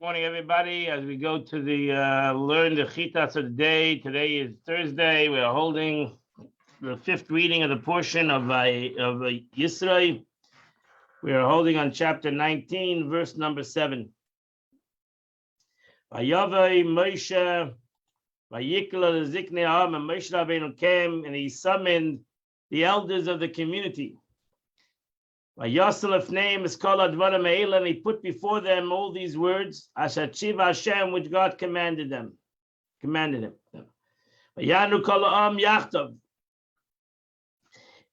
Morning, everybody. As we go to the learn the chitas of the day. Today is Thursday. We are holding the fifth reading of the portion of Yisrael. We are holding on chapter 19, verse number 7. Vayavai Moshe vayikla ziknei ha'am, and Moshe Rabbeinu came and he summoned the elders of the community. Vayasel name is called Advarim Me'ela, and he put before them all these words, Asher Tziva Hashem, which God commanded him. Vayanu kol ha'am yachtav,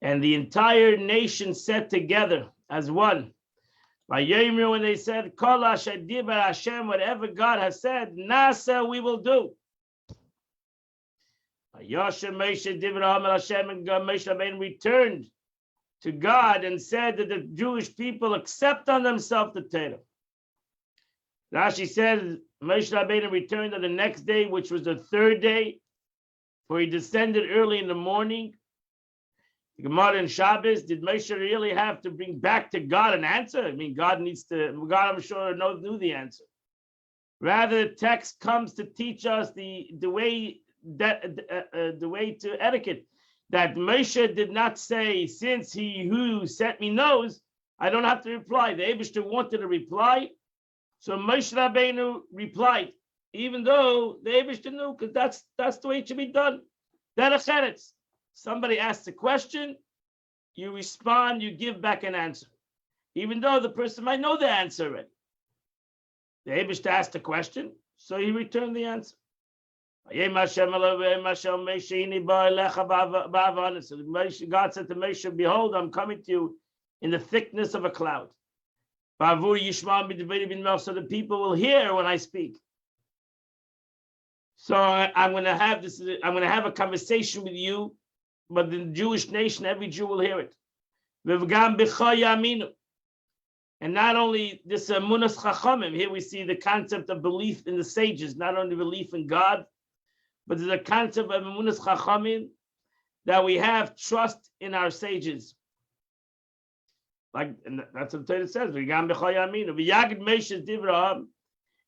and the entire nation sat together as one. Vayomru, when they said, Kol asher dibar Hashem, whatever God has said, Nasa, we will do. Vayasher Moshe dibar ha'am el Hashem, and Moshe Rabbeinu returned to God and said that the Jewish people accept on themselves the Torah. Rashi says Moshe Rabbeinu returned on the next day, which was the third day, for he descended early in the morning. The Gemara in Shabbos, did Moshe really have to bring back to God an answer? I mean, God, I'm sure, knew the answer. Rather, the text comes to teach us the way to etiquette. That Moshe did not say, since he who sent me knows, I don't have to reply. The Eibishter wanted a reply, so Moshe Rabbeinu replied, even though the Eibishter knew, because that's the way it should be done. Derech Eretz. Somebody asks a question, you respond, you give back an answer, even though the person might know the answer already. The Eibishter asked a question, so he returned the answer. So God said to Moshe, behold, I'm coming to you in the thickness of a cloud. So the people will hear when I speak. So I'm going to have a conversation with you, but the Jewish nation, every Jew will hear it. And not only this Munas Chachamim, here we see the concept of belief in the sages, not only belief in God, but there's a concept of Emunas Chachamim, that we have trust in our sages. And that's what the Torah says. And Moshe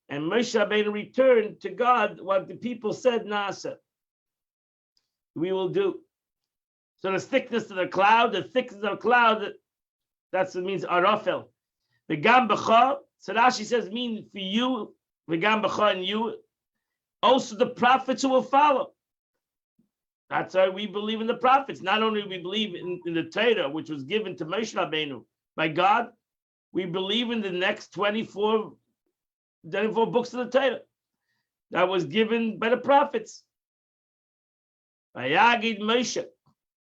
Rabbeinu returned to God what the people said, Nasa, we will do. So the thickness of the cloud, that's what it means, Arafel. The Gam B'cha, so Rashi says, mean for you, the Gam B'cha and you, also the prophets who will follow. That's why we believe in the prophets. Not only do we believe in the Torah, which was given to Moshe Rabbeinu by God, we believe in the next 24 books of the Torah that was given by the prophets. Vayagid Moshe.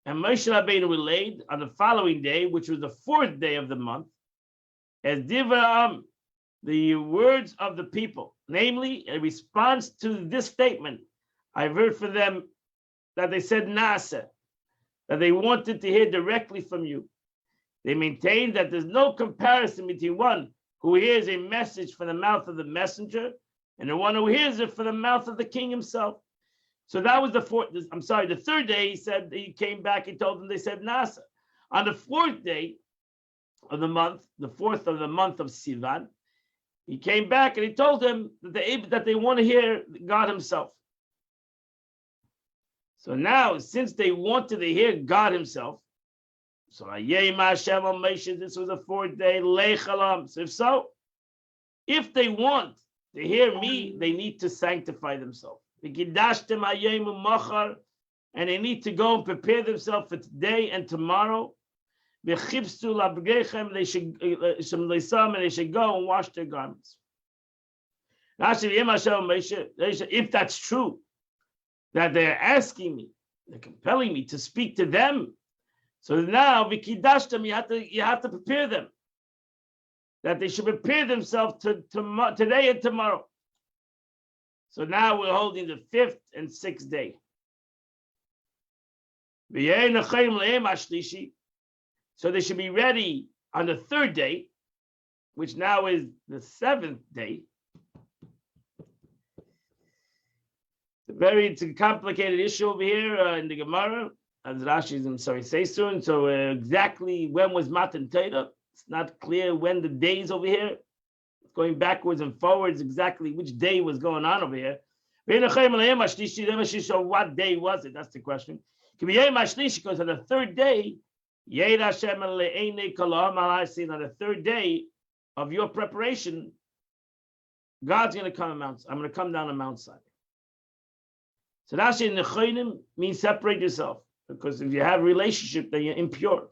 And Moshe Rabbeinu relayed on the following day, which was the fourth day of the month, as Divra'am, the words of the people, namely a response to this statement. I've heard for them that they said Nasa, that they wanted to hear directly from you. They maintain that there's no comparison between one who hears a message from the mouth of the messenger and the one who hears it from the mouth of the king himself. So that was the third day. He said, he came back, he told them, they said Nasa. On the fourth day of the month, the fourth of the month of Sivan, he came back and he told them that they want to hear God himself. So now, since they wanted to hear God himself, so this was the fourth day, so if they want to hear me, they need to sanctify themselves. And they need to go and prepare themselves for today and tomorrow. They should go and wash their garments. If that's true, that they're asking me, they're compelling me to speak to them, so now you have to prepare them, that they should prepare themselves to today and tomorrow. So now we're holding the fifth and sixth day. So they should be ready on the third day, which now is the seventh day. It's a complicated issue over here in the Gemara, as Rashi says soon. So exactly when was Matan Torah? It's not clear when the days over here. going backwards and forwards, exactly which day was going on over here. So what day was it? That's the question. Because on the third day, on the third day of your preparation, God's going to come on Mount. I'm going to come down on Mount Sinai. So that's in Nechonim means separate yourself, because if you have a relationship, then you're impure.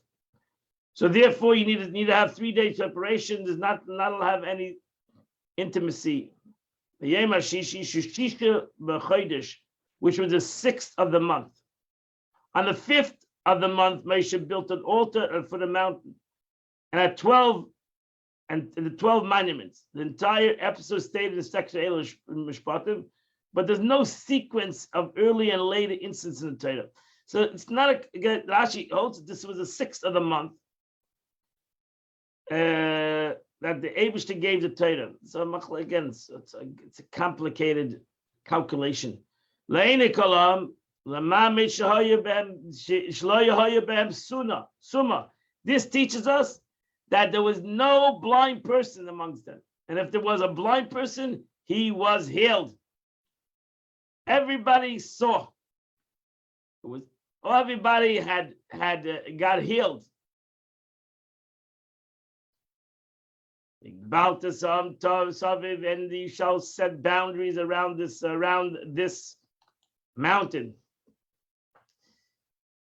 So therefore, you need to have 3 days separation. Does not have any intimacy. The Yom HaShishi, Shushisha b'Chodesh, which was the 6th of the month. On the 5th of the month, Moshe built an altar for the mountain, and at 12 and the 12 monuments. The entire episode stayed in the section Elish Mishpatim, but there's no sequence of early and later instances in the Torah. So it's not again. Rashi holds this was the 6th of the month that the Eibishter gave the Torah. So again, it's a complicated calculation. Summa. This teaches us that there was no blind person amongst them, and if there was a blind person, he was healed. Everybody saw. Everybody had got healed. And you shall set boundaries around this mountain.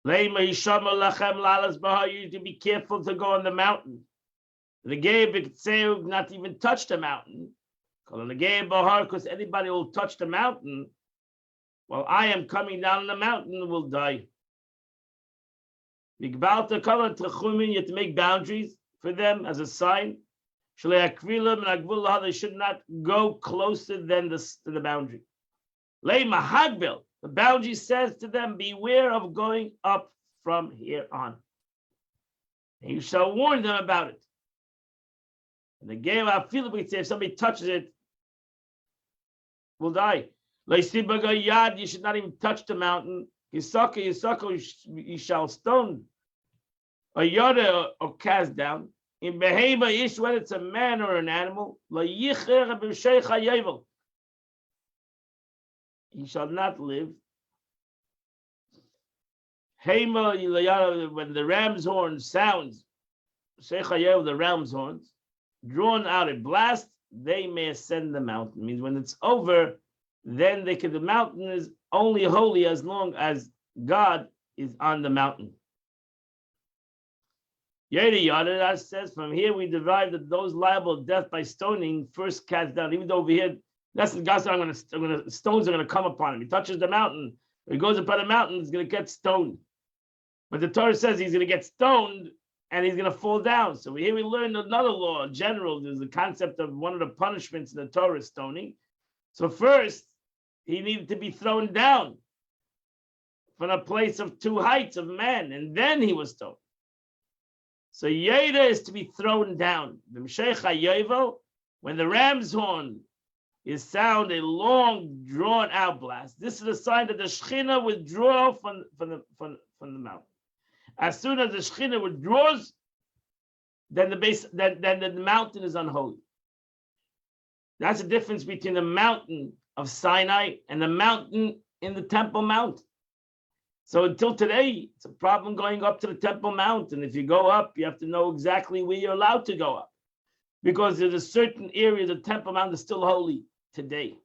You to be careful to go on the mountain. The gay not even touch the mountain. Because anybody will touch the mountain, while I am coming down the mountain, will die. You have to make boundaries for them as a sign. They should not go closer than the boundary. The boundary says to them, beware of going up from here on. And you shall warn them about it. And the game, I feel it, we say if somebody touches it, will die. You should not even touch the mountain. You shall stone. Or yoda or cast down. In behema ish, whether it's a man or an animal, he shall not live. Hema, when the ram's horn sounds, the ram's horns, drawn out a blast, they may ascend the mountain. It means when it's over, then the mountain is only holy as long as God is on the mountain. Yada says, from here we derive that those liable to death by stoning first cast down. Even though over here, that's the God said, stones are going to come upon him. He touches the mountain. If he goes upon the mountain, he's going to get stoned. But the Torah says he's going to get stoned and he's going to fall down. So here we learn another law. In general, there's the concept of one of the punishments in the Torah is stoning. So first, he needed to be thrown down from a place of 2 heights of man, and then he was stoned. So Yeda is to be thrown down. When the ram's horn is sound, a long drawn out blast. This is a sign that the Shekhinah withdraw from the mountain. As soon as the Shekhinah withdraws, then the mountain is unholy. That's the difference between the mountain of Sinai and the mountain in the Temple Mount. So until today, it's a problem going up to the Temple Mount. And if you go up, you have to know exactly where you're allowed to go up. Because there's a certain area, the Temple Mount is still holy today.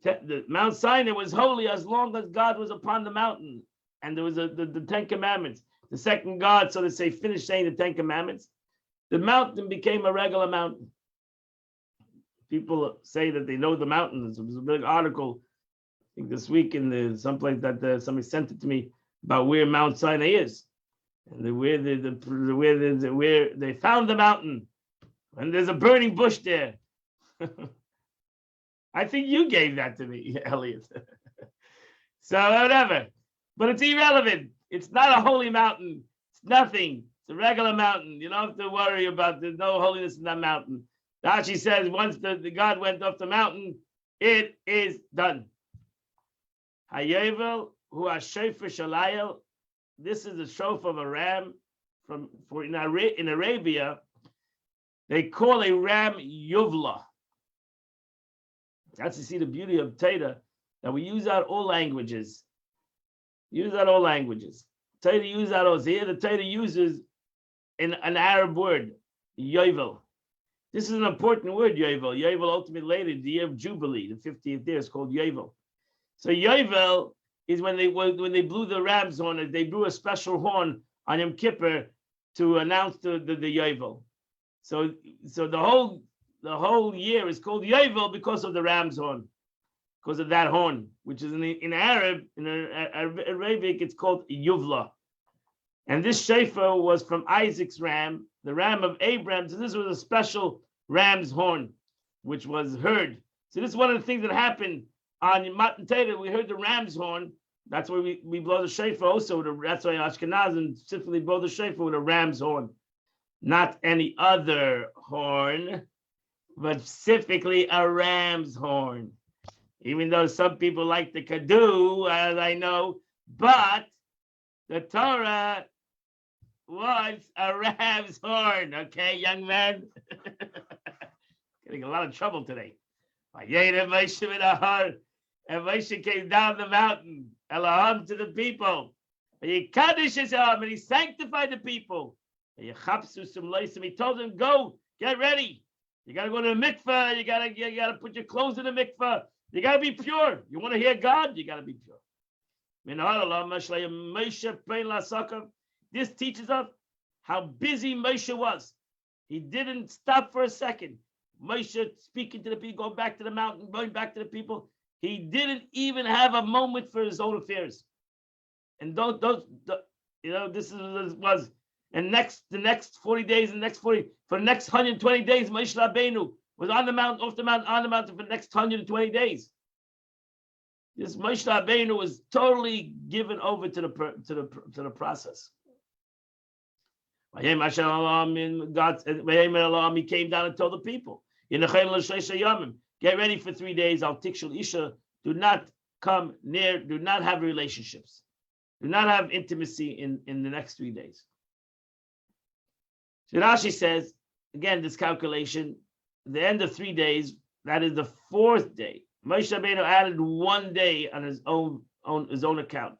The Mount Sinai was holy as long as God was upon the mountain. And there was the 10 Commandments. The second God, so to say, finished saying the 10 Commandments. The mountain became a regular mountain. People say that they know the mountains. There was a big article, I think this week in someplace that somebody sent it to me about where Mount Sinai is, and where they found the mountain, and there's a burning bush there. I think you gave that to me, Elliot. So whatever, but it's irrelevant. It's not a holy mountain. It's nothing. It's a regular mountain. You don't have to worry about. There's no holiness in that mountain. Rashi says once the God went off the mountain, it is done. Hayevel hu ha-shofar shalayel. This is the shofar of a ram in Arabia. they call a ram yuvla. That's to see the beauty of Torah, that we use out all languages. Use out all languages. Torah use out all. Here the Torah uses an Arab word, yovel. This is an important word, yovel. Yovel ultimately later, the year of Jubilee, the 50th year, is called yovel. So yovel is when they blew the ram's horn. They blew a special horn on Yom Kippur to announce the yovel. So the whole year is called yovel because of the ram's horn, because of that horn, which is in Arab, in Arabic, it's called yuvla. And this shofar was from Isaac's ram, the ram of Abraham. So this was a special ram's horn, which was heard. So this is one of the things that happened on Matan Torah. We heard the ram's horn. That's why we blow the shofar also. That's why Ashkenazim specifically blow the shofar with a ram's horn, not any other horn, but specifically a ram's horn. Even though some people like the kadu, as I know, but the Torah wants a ram's horn. Okay, young man? Getting a lot of trouble today. And Moshe came down the mountain, Elohim to the people. And he sanctified the people. And he told them, go, get ready. You got to go to the mikveh. You got to put your clothes in the mikveh. You got to be pure. You want to hear God? You got to be pure. This teaches us how busy Moshe was. He didn't stop for a second. Moshe speaking to the people, going back to the mountain, going back to the people. He didn't even have a moment for his own affairs. And this was the next 40 days, for the next 120 days, Moshe Rabbeinu was on the mountain, off the mountain, on the mountain for the next 120 days. This Moshe Rabbeinu was totally given over to the process. God, he came down and told the people, get ready for 3 days. Al tikshul isha. Do not come near. Do not have relationships. Do not have intimacy in the next 3 days. So Rashi says again, this calculation, the end of 3 days, that is the fourth day. Moshe Rabbeinu added 1 day on his own account.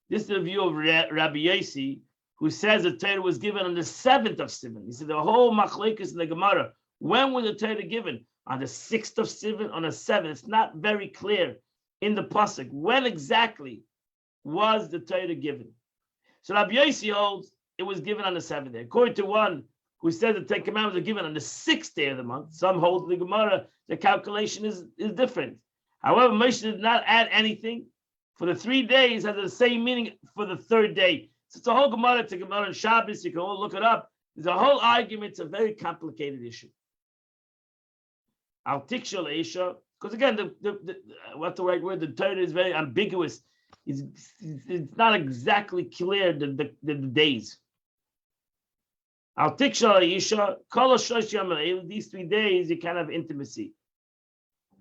This is the view of Rabbi Yossi, who says the Torah was given on the 7th of Sivan. He said the whole machlekes in the Gemara. When was the Torah given? On the 6th of Sivan, on the 7th. It's not very clear in the pasuk when exactly was the Torah given. So Rabbi Yossi holds it was given on the 7th day. According to one who says the Ten Commandments are given on the 6th day of the month, some hold the Gemara, the calculation is different. However, Moshe did not add anything. For the 3 days has the same meaning for the 3rd day. So it's a whole Gemara to Gemara and Shabbos. You can all look it up. There's a whole argument. It's a very complicated issue. Al tikshul isha, because again, what's the right word? The Torah is very ambiguous. It's not exactly clear the days. Al tikshul isha, these 3 days you can't have intimacy.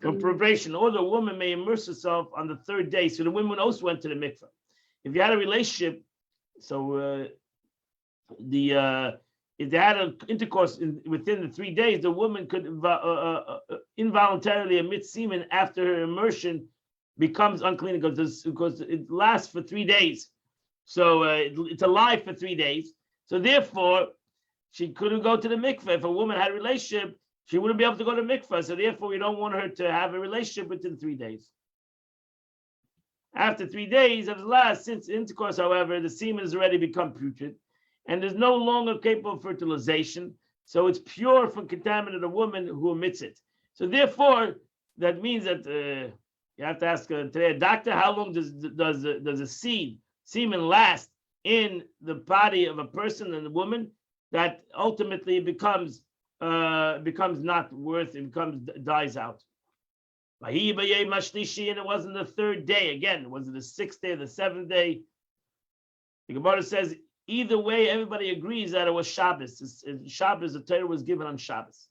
For preparation, or the woman may immerse herself on the 3rd day. So the women also went to the mikveh. If you had a relationship, so if they had an intercourse within the 3 days, the woman could involuntarily emit semen after her immersion becomes unclean because it lasts for 3 days. So it's alive for 3 days. So therefore, she couldn't go to the mikveh. If a woman had a relationship, she wouldn't be able to go to mikveh. So therefore, we don't want her to have a relationship within 3 days. After 3 days of the last, since intercourse, however, the semen has already become putrid, and is no longer capable of fertilization, so it's pure from contaminated a woman who emits it. So therefore, that means that you have to ask today a doctor, how long does a semen last in the body of a person and a woman that ultimately becomes not worth, it dies out. And it wasn't the 3rd day. Again, it wasn't the 6th day or the 7th day. The Gemara says either way, everybody agrees that it was Shabbos. Shabbos, the Torah was given on Shabbos.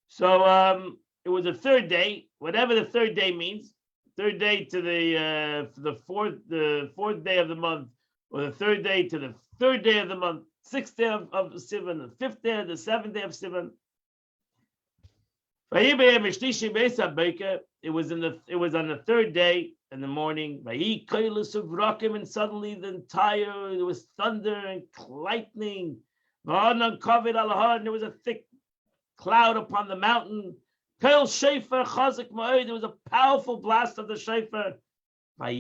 So it was the 3rd day, whatever the 3rd day means. 3rd day to the fourth day of the month, or the 3rd day to the 3rd day of the month. 6th day of Sivan, the 5th day, the 7th day of Sivan. It was on the 3rd day in the morning. And suddenly there was thunder and lightning. And there was a thick cloud upon the mountain. There was a powerful blast of the shofar. An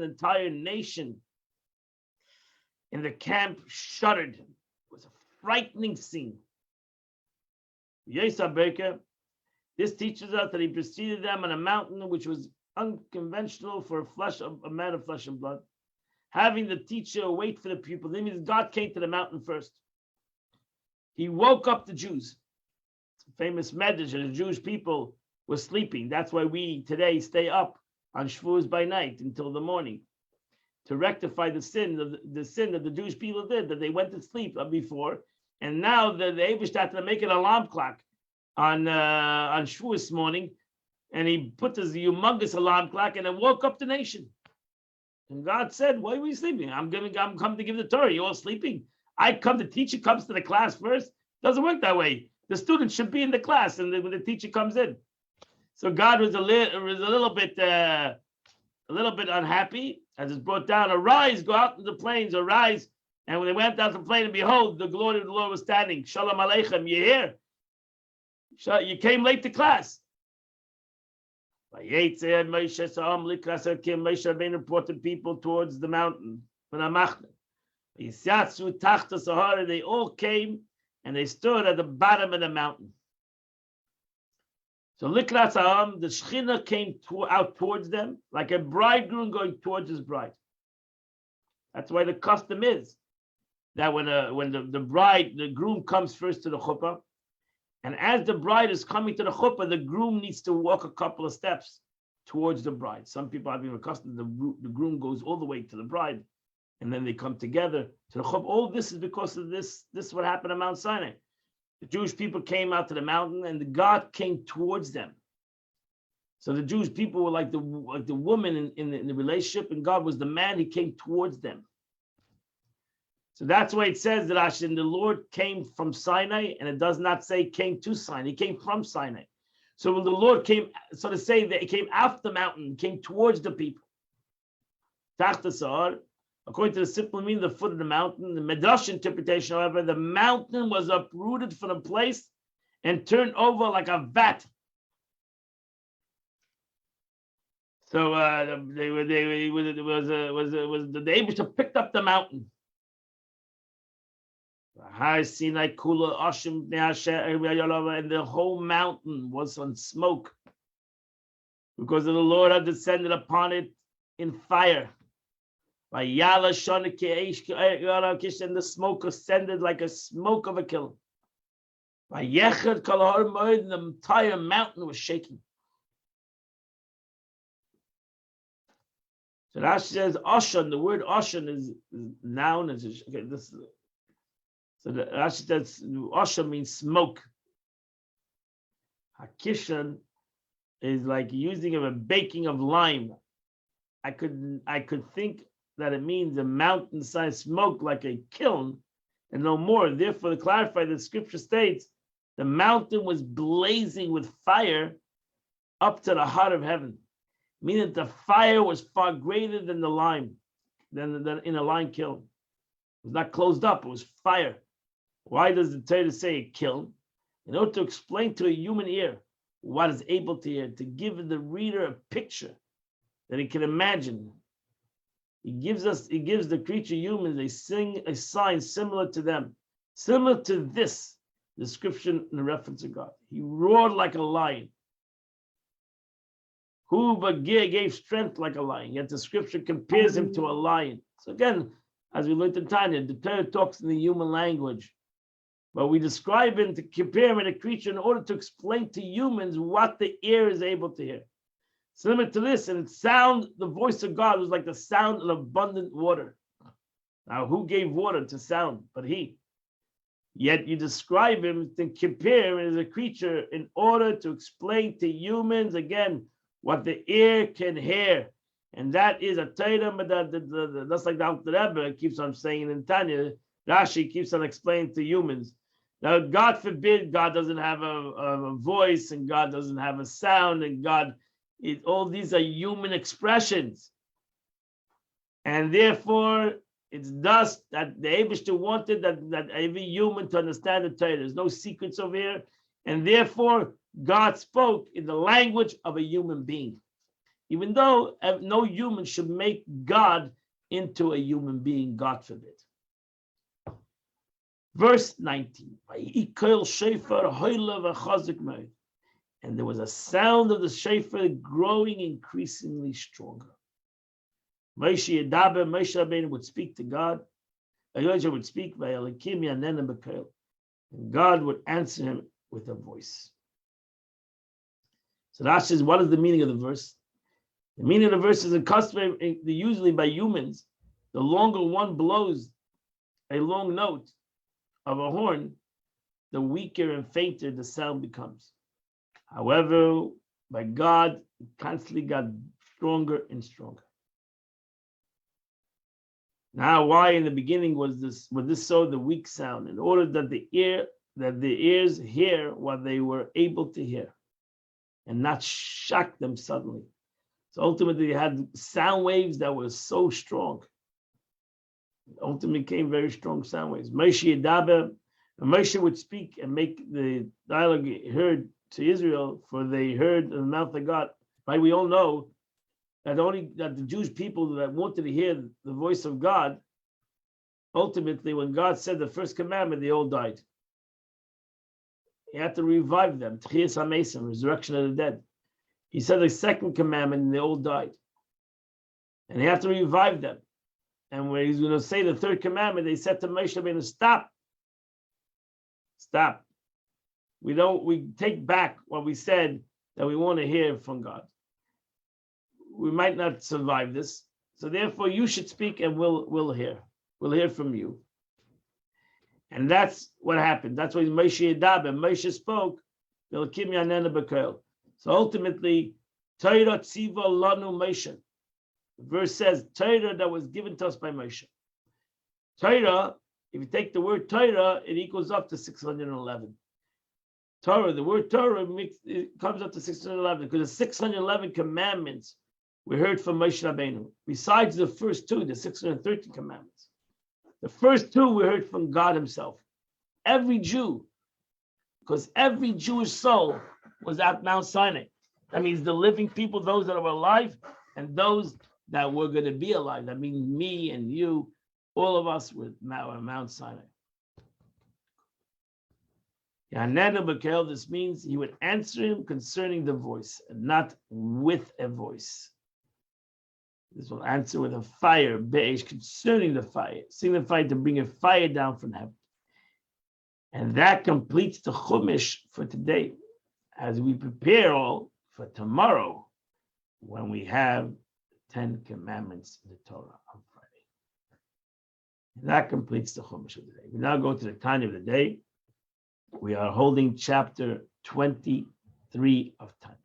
entire nation in the camp shuddered. It was a frightening scene. This teaches us that he preceded them on a mountain which was unconventional for a man of flesh and blood. Having the teacher wait for the pupil. That means God came to the mountain first. He woke up the Jews. It's a famous message that the Jewish people were sleeping. That's why we today stay up on Shavuos by night until the morning to rectify the sin that the Jewish people did, that they went to sleep before. And now the Eibush started to make an alarm clock on Shavuos morning, and he put this humongous alarm clock, and it woke up the nation. And God said, "Why are you sleeping? I'm come to give the Torah. You all sleeping? I come. The teacher comes to the class first. Doesn't work that way. The student should be in the class, and when the teacher comes in." So God was a little bit unhappy, as it's brought down. Arise, go out to the plains. Arise. And when they went out to the plain, and behold, the glory of the Lord was standing. Shalom Aleichem, you here? You came late to class. Moshe reported people towards the mountain. They all came and they stood at the bottom of the mountain. So Likras Ha'am, the Shechina came out towards them like a bridegroom going towards his bride. That's why the custom is that when the groom comes first to the chuppah, and as the bride is coming to the chuppah, the groom needs to walk a couple of steps towards the bride. Some people have been accustomed, the groom goes all the way to the bride, and then they come together to the chuppah. All this is because of this. This is what happened at Mount Sinai. The Jewish people came out to the mountain, and God came towards them. So the Jewish people were like the woman in the relationship, and God was the man. He came towards them. So that's why it says that the Lord came from Sinai, and it does not say came to Sinai. He came from Sinai. So when the Lord came, so to say that he came off the mountain, came towards the people. Tachta Sa'ar, according to the simple meaning of the foot of the mountain, the Midrash interpretation, however, the mountain was uprooted from a place and turned over like a vat. So the Eibush picked up the mountain. And the whole mountain was on smoke because the Lord had descended upon it in fire. And the smoke ascended like a smoke of a kiln. The entire mountain was shaking. So Rashi says Oshan. The word Oshan is noun. Okay, this is. So the Rashi says Oshan means smoke. Hakishan is like using of a baking of lime. I could think that it means a mountainside smoke like a kiln and no more. Therefore, to clarify, the scripture states the mountain was blazing with fire up to the heart of heaven, meaning that the fire was far greater than the lime, than in a lime kiln. It was not closed up, it was fire. Why does the Torah say a kiln? In order to explain to a human ear what is able to hear, to give the reader a picture that he can imagine. He gives the creature humans a sign similar to them, similar to this description in the reference of God. He roared like a lion. Who but gave strength like a lion? Yet the scripture compares him to a lion. So again, as we learned in Tanya, the Torah talks in the human language, but we describe him to compare him to a creature in order to explain to humans what the ear is able to hear. Similar to this, and the voice of God was like the sound of abundant water. Now, who gave water to sound but he? Yet you describe him to compare him as a creature in order to explain to humans, again, what the ear can hear. And that is a Torah, but that's like the Alter Rebbe keeps on saying in Tanya. Rashi keeps on explaining to humans. Now, God forbid, God doesn't have a voice, and God doesn't have a sound, and God, all these are human expressions. And therefore, it's thus that the Eibishter wanted that every human to understand the Torah. There's no secrets over here. And therefore, God spoke in the language of a human being. Even though no human should make God into a human being, God forbid. Verse 19. And there was a sound of the shofar growing increasingly stronger. Moshe Rabbeinu would speak to God. Elijah would speak, and God would answer him with a voice. So that says, what is the meaning of the verse? The meaning of the verse is a custom, usually by humans. The longer one blows a long note of a horn, the weaker and fainter the sound becomes. However, by God, it constantly got stronger and stronger. Now, why in the beginning was this so the weak sound? In order that the ears hear what they were able to hear, and not shock them suddenly. So ultimately, they had sound waves that were so strong. Ultimately, came very strong sound waves. Moshe would speak and make the dialogue heard to Israel, for they heard the mouth of God. Right? We all know that the Jewish people that wanted to hear the voice of God, ultimately, when God said the first commandment, they all died. He had to revive them. Tchias HaMesim, resurrection of the dead. He said the second commandment, and they all died. And he had to revive them. And when he's going to say the third commandment, they said to Moshe Rabbeinu, stop. Stop. We take back what we said that we want to hear from God. We might not survive this. So therefore you should speak and we'll hear. We'll hear from you. And that's what happened. That's why Moshe spoke. So ultimately, Torah tziva lanu Moshe. The verse says, Torah that was given to us by Moshe. Torah, if you take the word Torah, it equals up to 611. Torah, the word Torah it comes up to 611 because the 611 commandments we heard from Moshe Rabbeinu. Besides the first two, the 613 commandments. The first two we heard from God himself. Every Jew, because every Jewish soul was at Mount Sinai. That means the living people, those that are alive, and those that were going to be alive. That means me and you, all of us were at Mount Sinai. This means he would answer him concerning the voice, and not with a voice. This will answer with a fire, be'esh, concerning the fire, signifying to bring a fire down from heaven. And that completes the Chumash for today, as we prepare all for tomorrow, when we have 10 commandments in the Torah on Friday. And that completes the Chumash of the day. We now go to the Tanya of the day. We are holding chapter 23 of Tanya.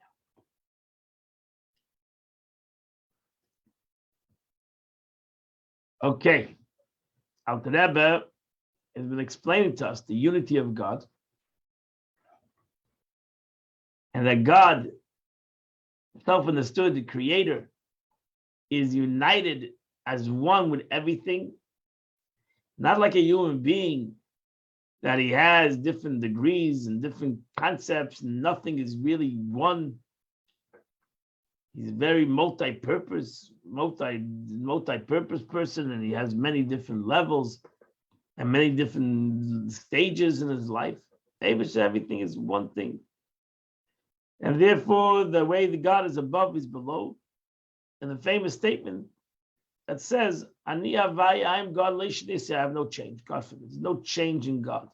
Okay, Alter Rebbe has been explaining to us the unity of God, and that God, self-understood, the Creator, is united as one with everything, not like a human being that he has different degrees and different concepts, and nothing is really one. He's very multi-purpose person, and he has many different levels and many different stages in his life. Everything is one thing. And therefore, the way the God is above is below. And the famous statement that says, Ani Havai, I am God, I have no change. God forbid. There's no change in God.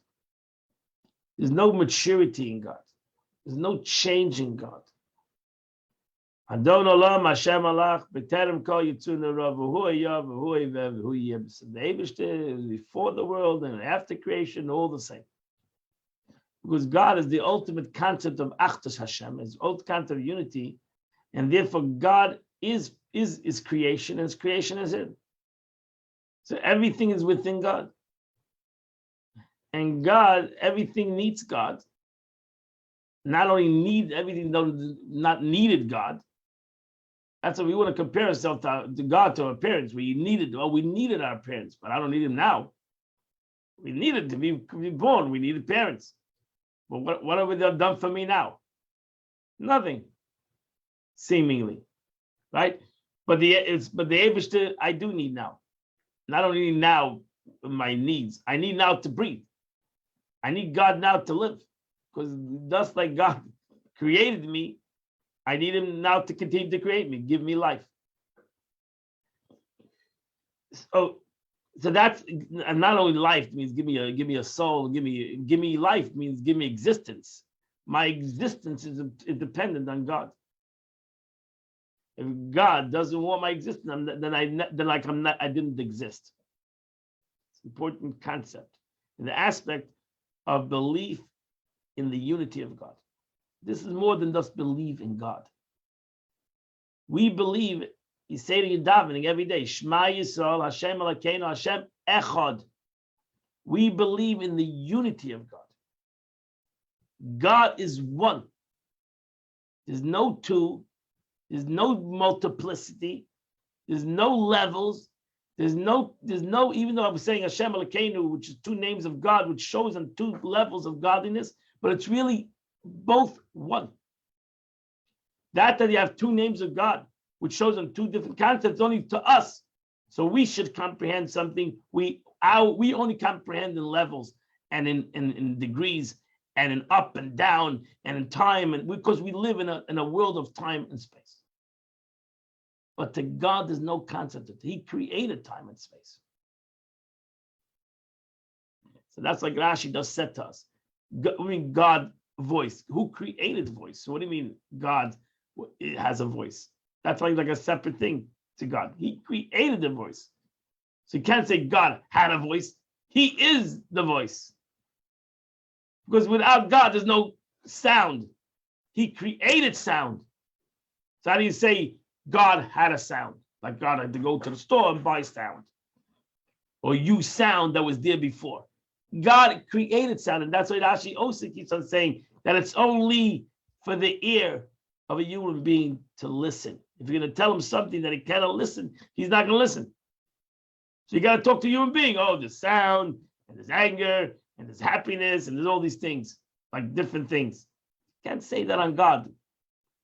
There's no maturity in God. There's no change in God. Adon Olam Hashem Alach B'terem Kol Yitzuna Rav V'hu Hayav V'hu Yivev V'hu Yibs. The Eibishter is before the world and after creation, all the same. Because God is the ultimate concept of Achdus Hashem, is the ultimate concept of unity, and therefore God is is creation, and his creation is him. So everything is within God. And God, everything needs God. Not only need everything, not needed God. That's what we want to compare ourselves to God, to our parents. We needed our parents, but I don't need them now. We needed to be born. We needed parents. But what have they done for me now? Nothing, seemingly, right? But the Eibishter I do need now. Not only now my needs, I need now to breathe. I need God now to live, because just like God created me, I need Him now to continue to create me, give me life. So that's, and not only life means give me a soul, give me life means give me existence. My existence is dependent on God. If God doesn't want my existence, then I didn't exist. It's an important concept in the aspect of belief in the unity of God. This is more than just believe in God. We believe, you say to your davening every day, Shema Yisrael, Hashem Elokeinu, Hashem Echad. We believe in the unity of God. God is one. There's no two. There's no multiplicity. There's no levels. There's no, even though I'm saying Hashem Elokeinu, which is two names of God, which shows on two levels of godliness, but it's really both one. That you have two names of God, which shows on two different concepts only to us. So we should comprehend something. We only comprehend in levels and in degrees and in up and down and in time, and because we live in a world of time and space. But to God, there's no concept of it. He created time and space. So that's like Rashi just said to us. God voice. Who created voice? So what do you mean God has a voice? That's like a separate thing to God. He created the voice. So you can't say God had a voice. He is the voice. Because without God, there's no sound. He created sound. So how do you say God had a sound? Like God had to go to the store and buy sound. Or use sound that was there before. God created sound. And that's why Rashi also keeps on saying that it's only for the ear of a human being to listen. If you're going to tell him something that he cannot listen, he's not going to listen. So you got to talk to a human being. Oh, there's sound, and there's anger, and there's happiness, and there's all these things, like different things. Can't say that on God.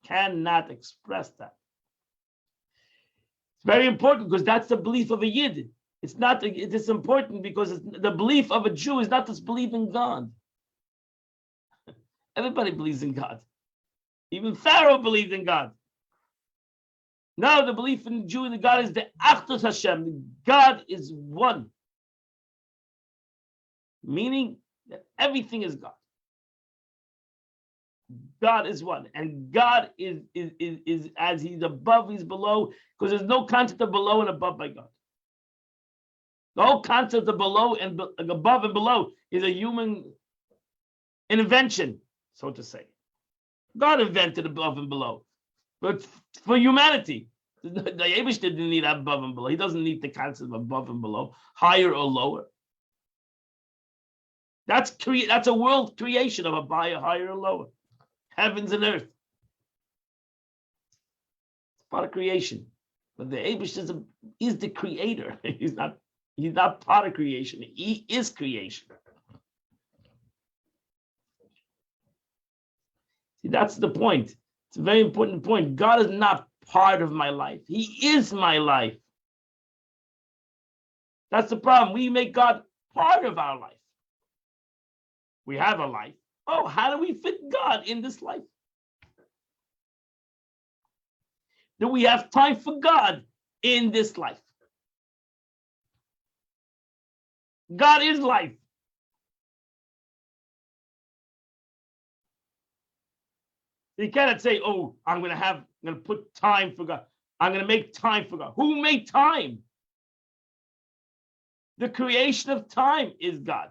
Cannot express that. It's very important because that's the belief of a Yid. It's important because the belief of a Jew is not just believe in God. Everybody believes in God. Even Pharaoh believed in God. No, the belief in Jew and God is the Achdus Hashem. God is one. Meaning that everything is God. God is one. And God is as he's above, he's below, because there's no concept of below and above by God. The whole concept of below and above and below is a human invention, so to say. God invented above and below, but for humanity, the Eibishter didn't need above and below. He doesn't need the concept of above and below, higher or lower. That's a world creation of a higher or lower, heavens and earth. It's part of creation, but the Eibishter is the creator. He's not part of creation. He is creation. See, that's the point. It's a very important point. God is not part of my life. He is my life. That's the problem. We make God part of our life. We have a life. Oh, how do we fit God in this life? Do we have time for God in this life? God is life. You cannot say, oh, I'm going to put time for God. I'm going to make time for God. Who made time? The creation of time is God.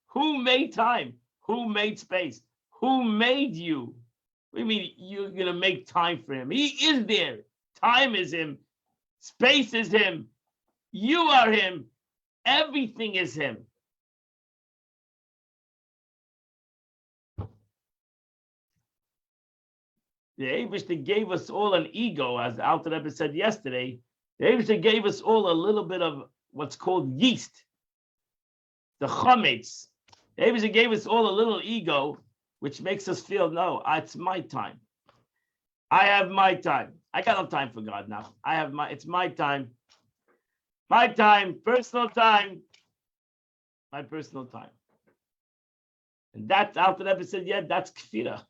Who made time? Who made space? Who made you? What do you mean you're going to make time for him? He is there. Time is him. Space is him. You are him. Everything is him. The Eibishter gave us all an ego, as the Alter Rebbe said yesterday. The Eibishter gave us all a little bit of what's called yeast, the chametz. The Eibishter gave us all a little ego, which makes us feel, no, it's my time. I have my time. I got no time for God now. It's my time. My time, personal time. My personal time. And that, Alter Rebbe said, yeah, that's kfira.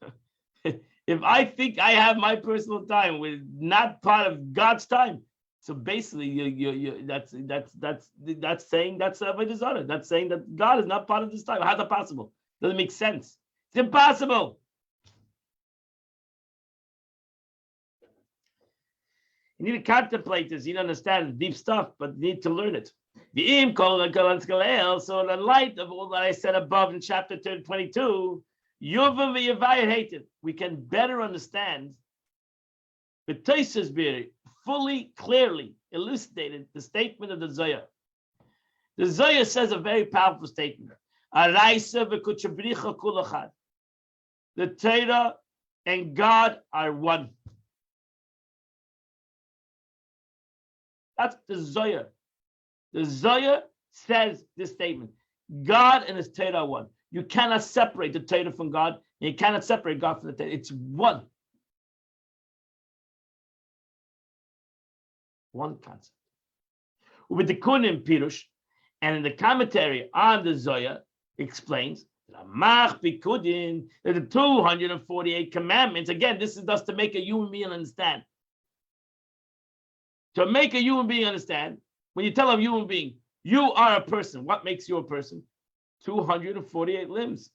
If I think I have my personal time with not part of God's time, so basically that's saying that's avodah zarah. That's saying that God is not part of this time. How's that possible? Doesn't make sense. It's impossible. You need to contemplate this. You need to understand deep stuff, but you need to learn it. So in the light of all that I said above in chapter 22, we can better understand the fully, clearly elucidated the statement of the Zoya. The Zoya says a very powerful statement. The Torah and God are one. That's the Zoya. The Zoya says this statement. God and his Torah are one. You cannot separate the Torah from God, and you cannot separate God from the Torah. It's one. One concept. With the Kunim Pirush, and in the commentary on the Zoya, explains that the 248 commandments, again, this is just to make a human being understand. To make a human being understand, when you tell a human being, you are a person, what makes you a person? 248 limbs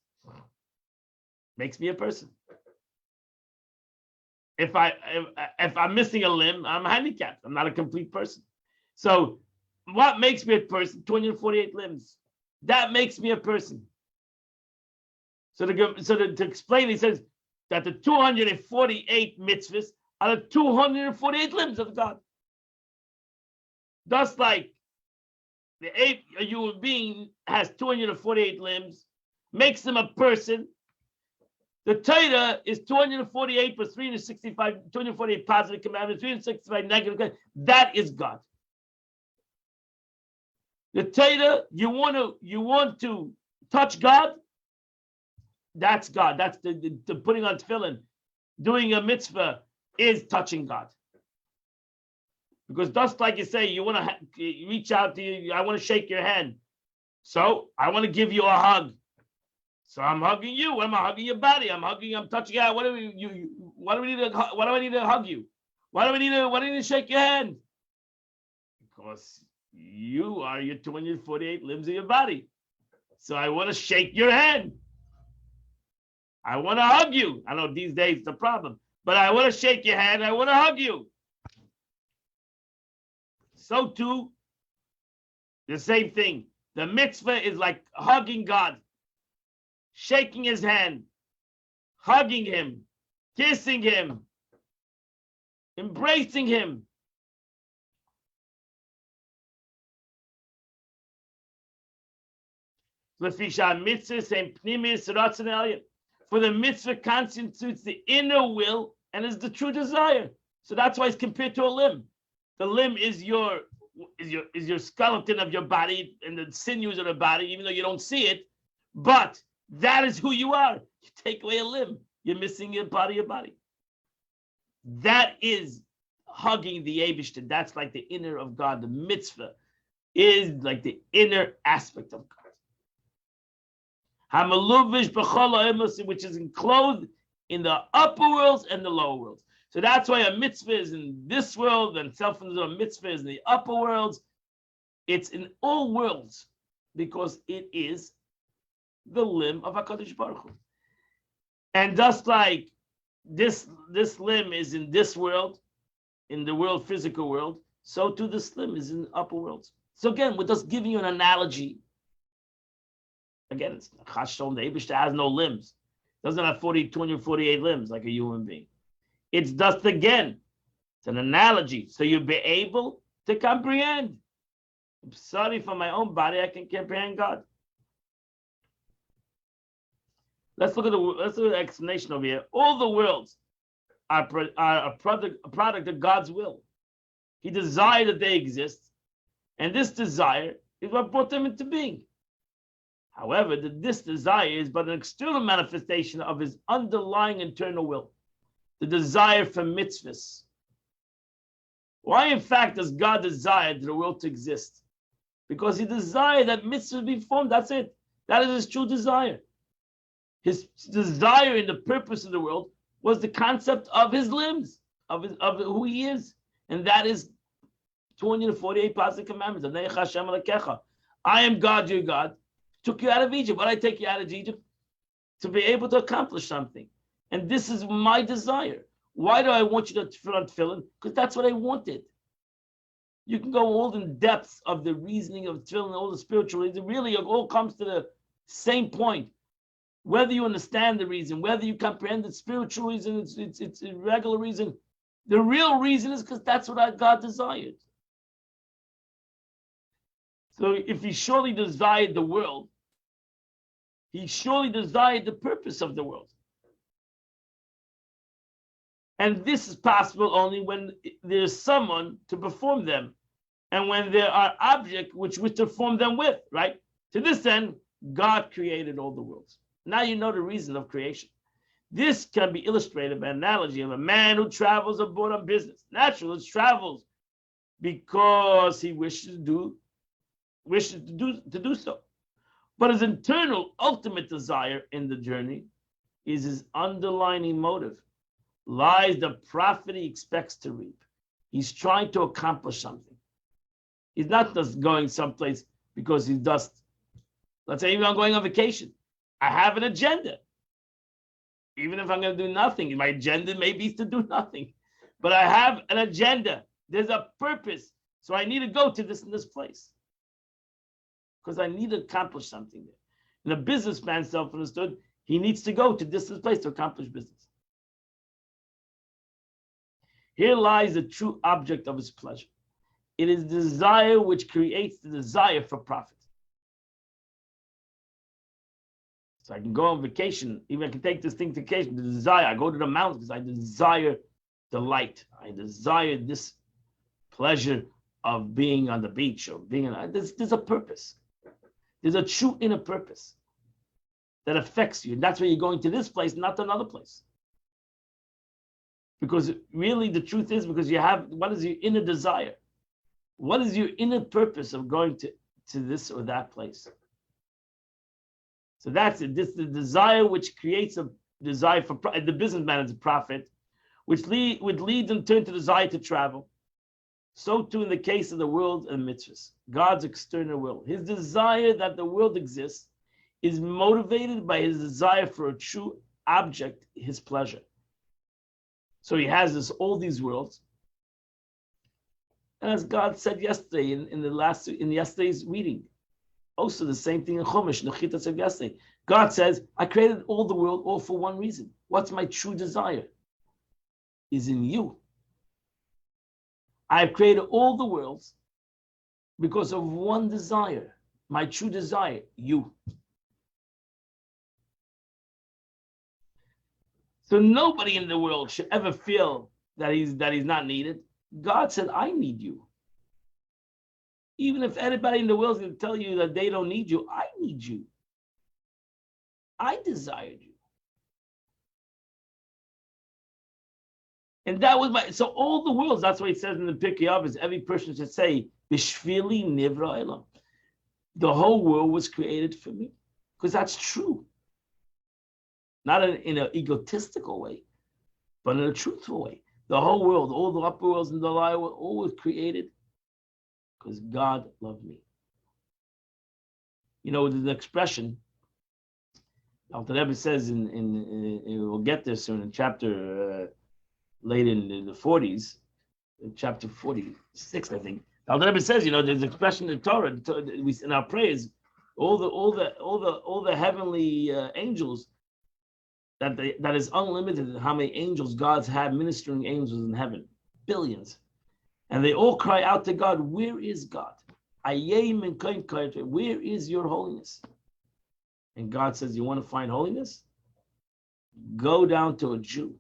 makes me a person. If I'm missing a limb, I'm handicapped. I'm not a complete person. So what makes me a person? 248 limbs. That makes me a person. So to explain, he says that the 248 mitzvahs are the 248 limbs of God. Just like a human being has 248 limbs, makes him a person. The Torah is 248 plus 365, 248 positive commandments, 365 negative commandments. That is God. The Torah, you want to touch God, that's God. That's the putting on tefillin, doing a mitzvah is touching God. Because just like you say, you want to reach out to you, I want to shake your hand. So I want to give you a hug. So I'm hugging you. I'm hugging your body. I'm touching you. Why do I need to hug you? Why do I need to shake your hand? Because you are your 248 limbs of your body. So I want to shake your hand. I want to hug you. I know these days it's a problem, but I want to shake your hand. I want to hug you. So too, the same thing. The mitzvah is like hugging God, shaking his hand, hugging him, kissing him, embracing him. For the mitzvah constitutes the inner will and is the true desire. So that's why it's compared to a limb. The limb is your skeleton of your body and the sinews of the body, even though you don't see it. But that is who you are. You take away a limb, you're missing your body. That is hugging the Eibishter. That's like the inner of God. The mitzvah is like the inner aspect of God. Which is enclosed in the upper worlds and the lower worlds. So that's why a mitzvah is in this world and self-fulfilling mitzvah is in the upper worlds. It's in all worlds because it is the limb of HaKadosh Baruch Hu. And just like this limb is in this world, in the world, physical world, so too this limb is in the upper worlds. So again, we're just giving you an analogy. Again, it's Chashon, the Eibishter has no limbs. Doesn't have 248 limbs like a human being. It's dust again. It's an analogy. So you'll be able to comprehend. I'm sorry for my own body, I can comprehend God. Let's look at the explanation over here. All the worlds are a product of God's will. He desired that they exist, and this desire is what brought them into being. However, this desire is but an external manifestation of his underlying internal will, the desire for mitzvahs. Why, in fact, does God desire the world to exist? Because he desired that mitzvahs be formed. That's it. That is his true desire. His desire in the purpose of the world was the concept of his limbs, of who he is. And that is 248 positive commandments. I am God, your God. Took you out of Egypt. Why did I take you out of Egypt? To be able to accomplish something. And this is my desire. Why do I want you to fill on tefillin? Because that's what I wanted. You can go all in depths of the reasoning of tefillin, all the spiritual reason. Really, it all comes to the same point. Whether you understand the reason, whether you comprehend the spiritual reason, it's a regular reason. The real reason is because that's what God desired. So if he surely desired the world, he surely desired the purpose of the world. And this is possible only when there's someone to perform them, and when there are objects which to form them with, right? To this end, God created all the worlds. Now you know the reason of creation. This can be illustrated by an analogy of a man who travels abroad on business. Naturally, he travels because he wishes to do so. But his internal ultimate desire in the journey is his underlying motive. Lies the profit he expects to reap. He's trying to accomplish something. He's not just going someplace because he's just, let's say even I'm going on vacation. I have an agenda. Even if I'm going to do nothing, my agenda maybe is to do nothing. But I have an agenda. There's a purpose. So I need to go to this and this place. Because I need to accomplish something there. And a businessman self-understood, he needs to go to this place to accomplish business. Here lies the true object of his pleasure. It is desire which creates the desire for profit. So I can go on vacation, even I can take this thing to vacation, the desire. I go to the mountains because I desire delight. I desire this pleasure of being on the beach or being on. There's a purpose. There's a true inner purpose that affects you. And that's why you're going to this place, not another place. Because really the truth is because you have, what is your inner desire? What is your inner purpose of going to this or that place? So that's it. This is the desire which creates a desire for the businessman is a profit, which leads in turn to desire to travel. So too in the case of the world and mitzvahs, God's external will. His desire that the world exists is motivated by his desire for a true object, his pleasure. So he has all these worlds. And as God said yesterday in yesterday's reading, also the same thing in Chumash, Nechita said yesterday. God says, I created all the world all for one reason. What's my true desire? Is in you. I've created all the worlds because of one desire. My true desire, you. So nobody in the world should ever feel that he's not needed. God said, I need you. Even if anybody in the world is going to tell you that they don't need you, I need you. I desired you. And that was so all the worlds, that's what it says in the Pirkei Avos, every person should say, Bishvili Nivra Elam. The whole world was created for me. Because that's true. Not in an egotistical way, but in a truthful way. The whole world, all the upper worlds and the lower world, all was created because God loved me. You know, there's an expression, the Rebbe says, we'll get there soon, in chapter, late in the 40s, in chapter 46, I think. The Rebbe says, you know, there's an expression in Torah, in our prayers, all the heavenly angels, that is unlimited how many angels God's have, ministering angels in heaven, billions. And they all cry out to God, where is God? Where is your holiness? And God says, you want to find holiness? Go down to a Jew.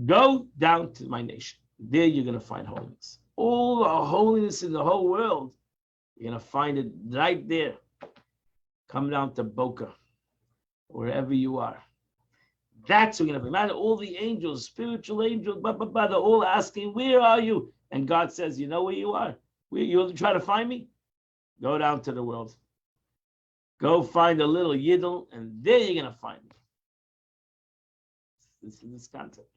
Go down to my nation. There you're going to find holiness. All the holiness in the whole world, you're going to find it right there. Come down to Boca, wherever you are. That's what you're going to find. Man, all the angels, spiritual angels, they're all asking, where are you? And God says, you know where you are? Where you try to find me? Go down to the world. Go find a little yiddle, and there you're going to find me. This is this concept.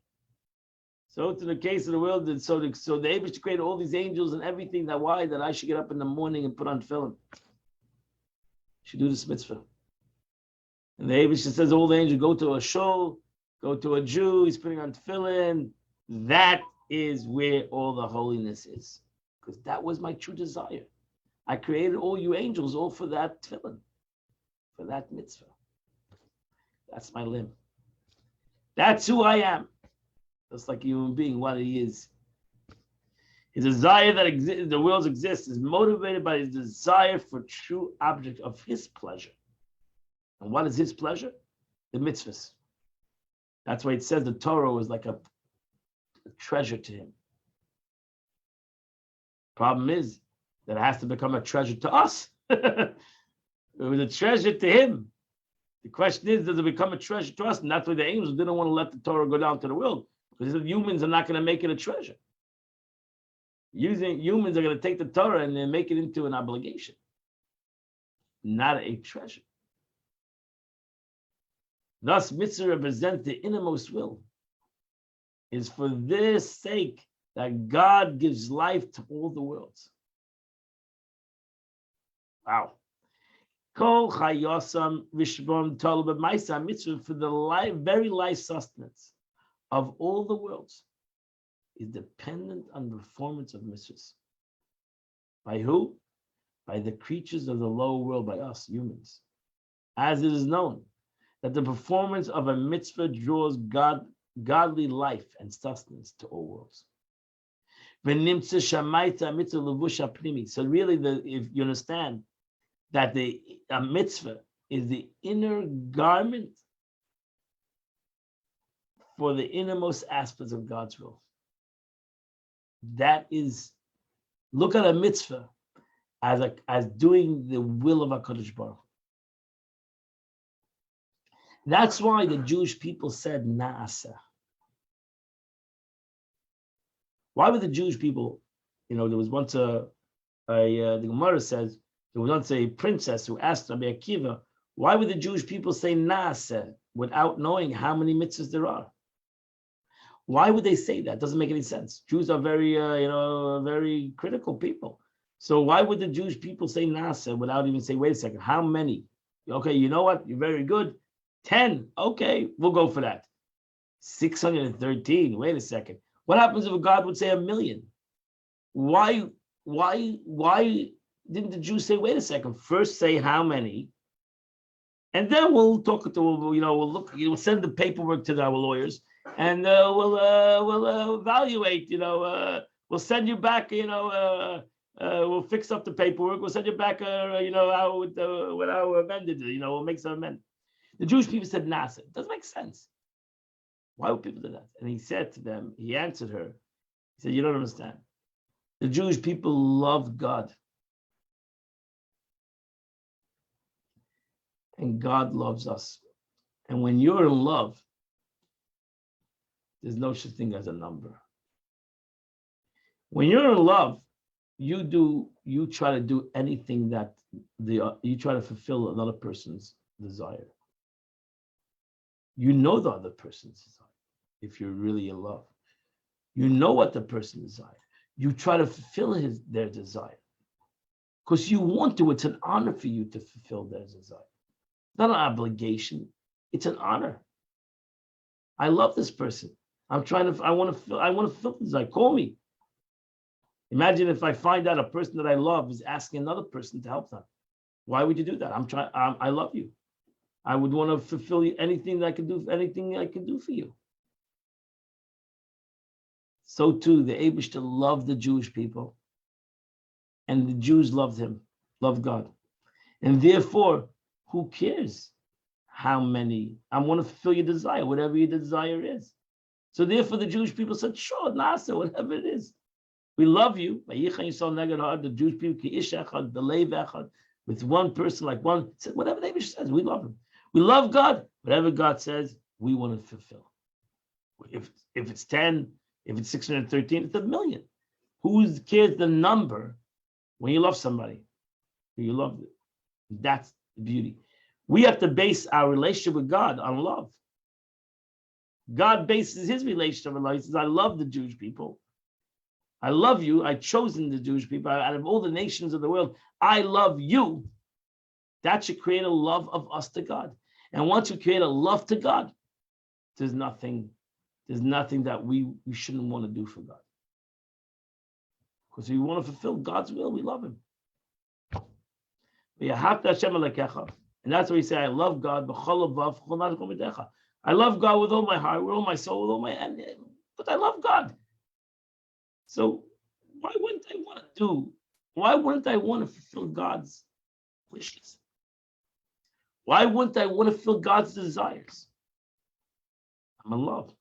So to the case of the world, so the Eibush created all these angels and everything. That why that I should get up in the morning and put on tefillin. Should do this mitzvah. And the Eibush says all the angels go to a shul, go to a Jew. He's putting on tefillin. That is where all the holiness is, because that was my true desire. I created all you angels all for that tefillin, for that mitzvah. That's my limb. That's who I am. Just like a human being, what he is. His desire that the worlds exist is motivated by his desire for true object of his pleasure. And what is his pleasure? The mitzvahs. That's why it says the Torah was like a treasure to him. Problem is that it has to become a treasure to us. It was a treasure to him. The question is, does it become a treasure to us? And that's why the angels didn't want to let the Torah go down to the world. Because the humans are not going to make it a treasure. Humans are going to take the Torah and then make it into an obligation, not a treasure. Thus, mitzvah represents the innermost will. It's for this sake that God gives life to all the worlds. Wow. Kol chayosam vishbon tol b'maisa mitzvah, for the life, very life sustenance of all the worlds is dependent on the performance of mitzvahs. By who? By the creatures of the lower world, by us humans. As it is known that the performance of a mitzvah draws godly life and sustenance to all worlds. So really, if you understand that a mitzvah is the inner garment for the innermost aspects of God's will. That is, look at a mitzvah as doing the will of HaKadosh Baruch Hu. That's why the Jewish people said Naaseh. Why would the Jewish people, there was once the Gemara says, there was once a princess who asked Rabbi Akiva, why would the Jewish people say Naaseh without knowing how many mitzvahs there are? Why would they say that? Doesn't make any sense. Jews are very, very critical people. So why would the Jewish people say Naaseh without even saying, wait a second, how many? Okay, you know what? You're very good. 10. Okay, we'll go for that. 613. Wait a second. What happens if God would say 1,000,000? Why didn't the Jews say, wait a second, first say how many, and then we'll talk to, we'll look, we'll send the paperwork to our lawyers, and we'll evaluate, we'll send you back, we'll fix up the paperwork, we'll send you back, with our amended, we'll make some amendment. The Jewish people said, Naaseh. It doesn't make sense. Why would people do that? And he said to them, he answered her, he said, you don't understand. The Jewish people love God. And God loves us. And when you're in love, there's no such thing as a number. When you're in love, you try to do anything that you try to fulfill another person's desire. You know the other person's desire. If you're really in love, you know what the person desires. You try to fulfill their desire because you want to. It's an honor for you to fulfill their desire. It's not an obligation. It's an honor. I love this person. I want to fulfill this desire. Call me. Imagine if I find out a person that I love is asking another person to help them. Why would you do that? I love you. I would want to fulfill anything that I could do, anything I could do for you. So too, the Eibishter loved the Jewish people, and the Jews loved him, loved God. And therefore, who cares how many? I want to fulfill your desire, whatever your desire is. So therefore, the Jewish people said, sure, Nasa, whatever it is. We love you. The Jewish people, with one person, like one, said, whatever the Eibishter says, we love him. We love God. Whatever God says, we want to fulfill. If it's 10, if it's 613, it's 1,000,000. Who cares the number when you love somebody? You love it. That's the beauty. We have to base our relationship with God on love. God bases his relationship on love. He says, I love the Jewish people. I love you. I've chosen the Jewish people. Out of all the nations of the world, I love you. That should create a love of us to God. And once you create a love to God, there's nothing that we shouldn't want to do for God. Because we want to fulfill God's will, we love him. And that's why we say, I love God. I love God with all my heart, with all my soul, with all my end. But I love God. So why wouldn't I want to fulfill God's wishes? Why wouldn't I want to fulfill God's desires? I'm in love.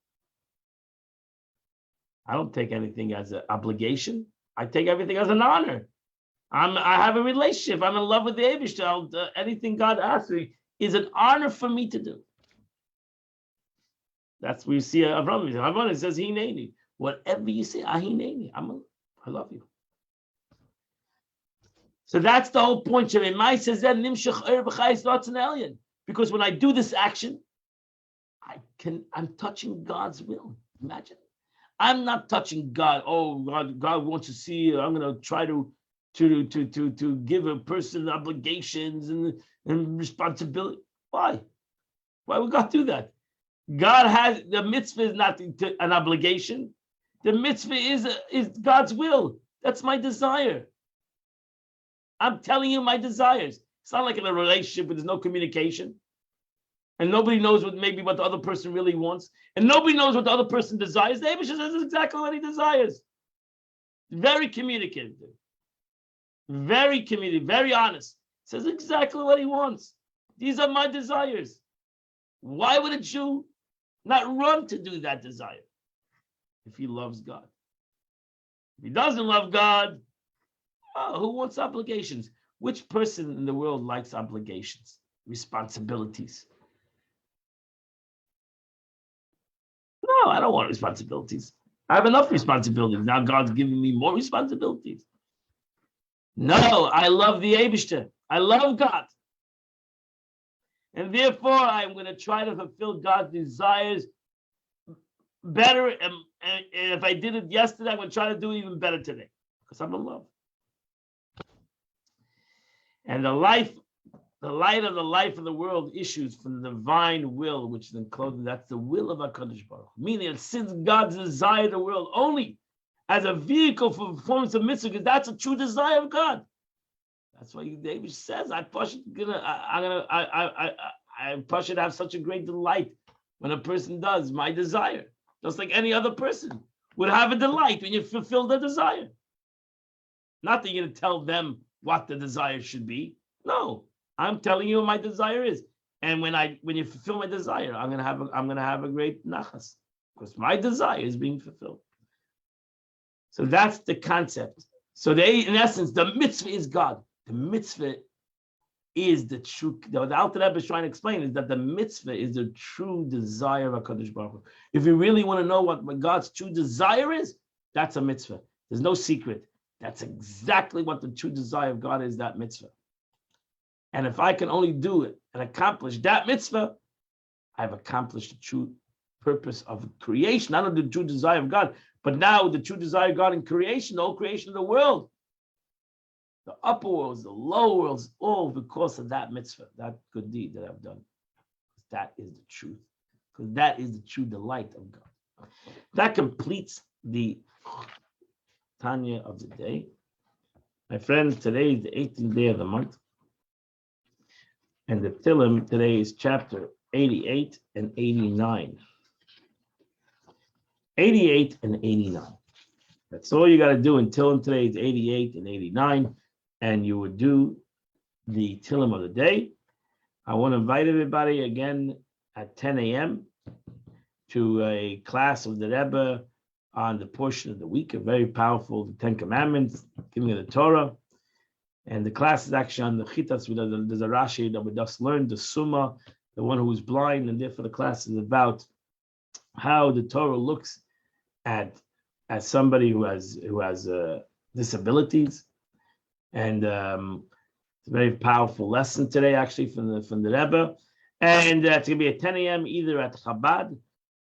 I don't take anything as an obligation. I take everything as an honor. I have a relationship. I'm in love with the Eibishter. Anything God asks me is an honor for me to do. That's where you see Avraham. Avraham says, Hineni. Whatever you say, Hineni. I love you. So that's the whole point. Because when I do this action, I'm touching God's will. Imagine. I'm not touching God. Oh, God wants to see. I'm going to try to give a person obligations and responsibility. Why? Why would God do that? God has the mitzvah is not an obligation. The mitzvah is God's will. That's my desire. I'm telling you my desires. It's not like in a relationship where there's no communication. And nobody knows what the other person really wants. And nobody knows what the other person desires. The Eibishter says exactly what he desires. Very communicative. Very communicative, very honest. Says exactly what he wants. These are my desires. Why would a Jew not run to do that desire if he loves God? If he doesn't love God, who wants obligations? Which person in the world likes obligations, responsibilities? No, I don't want responsibilities. I have enough responsibilities. Now God's giving me more responsibilities. No, I love the Eibishter. I love God. And therefore, I'm going to try to fulfill God's desires better. And if I did it yesterday, I'm going to try to do it even better today. Because I'm in love. And the light of the life of the world issues from the divine will, which is enclosed. That's the will of HaKadosh Baruch Hu. Meaning, since God desired the world only as a vehicle for performance of mitzvah, because that's a true desire of God. That's why David says, I should have such a great delight when a person does my desire, just like any other person would have a delight when you fulfill the desire. Not that you're going to tell them what the desire should be. No, I'm telling you what my desire is, and when you fulfill my desire, I'm going to have a great nachas because my desire is being fulfilled. So that's the concept. So in essence, the mitzvah is God. The mitzvah is the true. The Alter Rebbe is trying to explain is that the mitzvah is the true desire of HaKadosh Baruch Hu. If you really want to know what God's true desire is, that's a mitzvah. There's no secret. That's exactly what the true desire of God is, that mitzvah. And if I can only do it and accomplish that mitzvah, I've accomplished the true purpose of creation, not only the true desire of God, but now the true desire of God in creation, the whole creation of the world. The upper worlds, the lower worlds, all because of that mitzvah, that good deed that I've done. That is the truth. Because that is the true delight of God. That completes the Tanya of the day. My friends, today is the 18th day of the month. And the Tillim today is chapter 88 and 89. 88 and 89. That's all you got to do in Tillim today is 88 and 89. And you would do the Tillim of the day. I want to invite everybody again at 10 a.m. to a class of the Rebbe on the portion of the week, a very powerful, the Ten Commandments, giving of the Torah. And the class is actually on the Chitas. There's a Rashi that we just learned, the Summa, the one who is blind, and therefore the class is about how the Torah looks at somebody who has disabilities. And it's a very powerful lesson today, actually, from the Rebbe. And it's going to be at 10 a.m. either at Chabad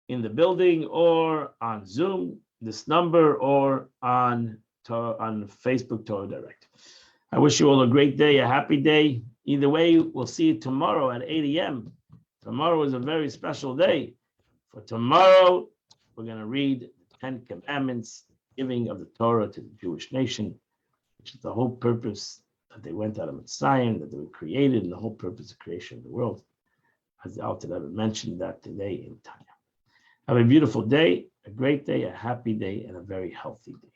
in the building or on Zoom, this number, or on Facebook Torah Direct. I wish you all a great day, a happy day. Either way, we'll see you tomorrow at 8 a.m. Tomorrow is a very special day. For tomorrow, we're going to read the 10 Commandments, giving of the Torah to the Jewish nation, which is the whole purpose that they went out of Mitzrayim, that they were created, and the whole purpose of creation of the world. As the Alter Rebbe mentioned that today in Tanya. Have a beautiful day, a great day, a happy day, and a very healthy day.